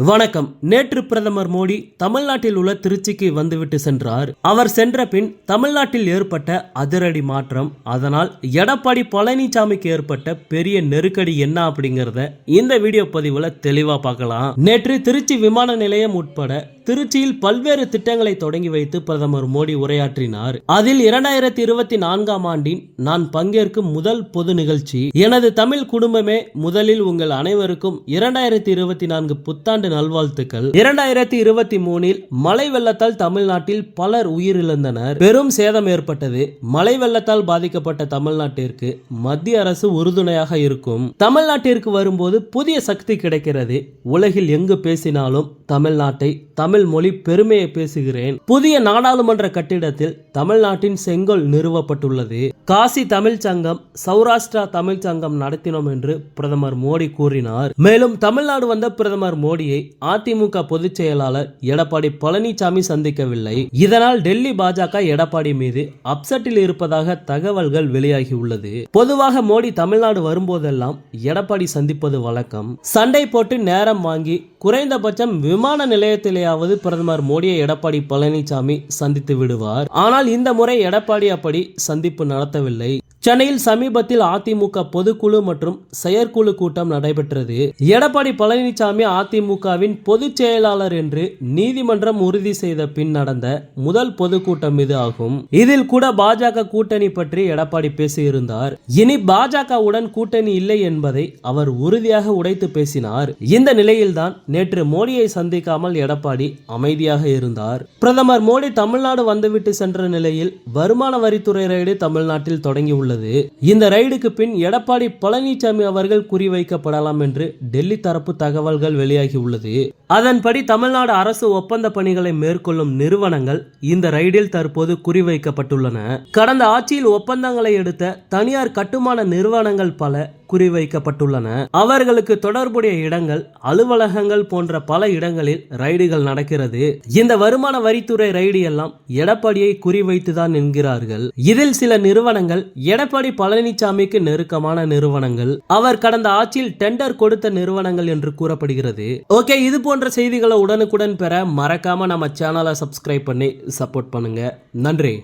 வணக்கம். நேற்று பிரதமர் மோடி தமிழ்நாட்டில் உள்ள திருச்சிக்கு வந்துவிட்டு சென்றார். அவர் சென்ற பின் தமிழ்நாட்டில் ஏற்பட்ட அதிரடி மாற்றம், அதனால் எடப்பாடி பழனிசாமிக்கு ஏற்பட்ட பெரிய நெருக்கடி என்ன அப்படிங்கறத இந்த வீடியோ பதிவுல தெளிவா பார்க்கலாம். நேற்று திருச்சி விமான நிலையம் உட்பட திருச்சியில் பல்வேறு திட்டங்களை தொடங்கி வைத்து பிரதமர் மோடி உரையாற்றினார். அதில் 2024ஆம் ஆண்டின் நான் பங்கேற்கும் முதல் பொது நிகழ்ச்சி எனது தமிழ் குடும்பமே முதலில் உங்கள் அனைவருக்கும் 2024 புத்தாண்டு நல்வாழ்த்துக்கள். 2023இல் மழை வெள்ளத்தால் தமிழ்நாட்டில் பலர் உயிரிழந்தனர். பெரும் சேதம் ஏற்பட்டது. மழை வெள்ளத்தால் பாதிக்கப்பட்ட தமிழ்நாட்டிற்கு மத்திய அரசு உறுதுணையாக இருக்கும். தமிழ்நாட்டிற்கு வரும்போது புதிய சக்தி கிடைக்கிறது. உலகில் எங்கு பேசினாலும் தமிழ்நாட்டை, தமிழ் மொழி பெருமையை பேசுகிறேன். புதிய நாடாளுமன்ற கட்டிடத்தில் தமிழ்நாட்டின் செங்கோல் நிறுவப்பட்டுள்ளது. காசி தமிழ் சங்கம், சௌராஷ்டிரா தமிழ் சங்கம் நடத்தினோம் என்று பிரதமர் மோடி கூறினார். மேலும் தமிழ்நாடு வந்த பிரதமர் மோடியை அதிமுக பொதுச் செயலாளர் எடப்பாடி பழனிசாமி சந்திக்கவில்லை. இதனால் டெல்லி பாஜக எடப்பாடி மீது அப்செட்டில் இருப்பதாக தகவல்கள் வெளியாகியுள்ளது. பொதுவாக மோடி தமிழ்நாடு வரும்போதெல்லாம் எடப்பாடி சந்திப்பது வழக்கம். சண்டை போட்டு நேரம் வாங்கி குறைந்தபட்சம் விமான நிலையத்திலேயாவது பிரதமர் மோடியை எடப்பாடி பழனிசாமி சந்தித்து விடுவார். ஆனால் இந்த முறை எடப்பாடி அப்படி சந்திப்பு நடத்தவில்லை. சென்னையில் சமீபத்தில் அதிமுக பொதுக்குழு மற்றும் செயற்குழு கூட்டம் நடைபெற்றது. எடப்பாடி பழனிசாமி அதிமுகவின் பொதுச் செயலாளர் என்று நீதிமன்றம் உறுதி செய்த பின் நடந்த முதல் பொதுக்கூட்டம் இது ஆகும். இதில் கூட பாஜக கூட்டணி பற்றி எடப்பாடி பேசியிருந்தார். இனி பாஜகவுடன் கூட்டணி இல்லை என்பதை அவர் உறுதியாக உடைத்து பேசினார். இந்த நிலையில்தான் நேற்று மோடியை சந்திக்காமல் எடப்பாடி அமைதியாக இருந்தார். பிரதமர் மோடி தமிழ்நாடு வந்துவிட்டு சென்ற நிலையில் வருமான வரித்துறை ரைடு தமிழ்நாட்டில் தொடங்கியுள்ளது. இந்த ரைடுக்கு பின் எடப்பாடி பழனிசாமி அவர்கள் குறிவைக்கப்படலாம் என்று டெல்லி தரப்பு தகவல்கள் வெளியாகியுள்ளது. அதன்படி தமிழ்நாடு அரசு ஒப்பந்த பணிகளை மேற்கொள்ளும் நிறுவனங்கள் இந்த ரைடில் தற்போது குறிவைக்கப்பட்டுள்ளன. கடந்த ஆட்சியில் ஒப்பந்தங்களை எடுத்த தனியார் கட்டுமான நிறுவனங்கள் பல குறிவைக்கப்பட்டுள்ளன. அவர்களுக்கு தொடர்புடைய இடங்கள், அலுவலகங்கள் போன்ற பல இடங்களில் ரைடுகள் நடக்கிறது. இந்த வருமான வரித்துறை ரைடு எல்லாம் எடப்பாடியை குறிவைத்துதான் என்கிறார்கள். இதில் சில நிறுவனங்கள் எடப்பாடி பழனிசாமிக்கு நெருக்கமான நிறுவனங்கள், அவர் கடந்த ஆட்சியில் டெண்டர் கொடுத்த நிறுவனங்கள் என்று கூறப்படுகிறது. ஓகே, இது போன்ற செய்திகளை உடனுக்குடன் பெற மறக்காம நம்ம சேனலை சப்ஸ்கிரைப் பண்ணி சப்போர்ட் பண்ணுங்க. நன்றி.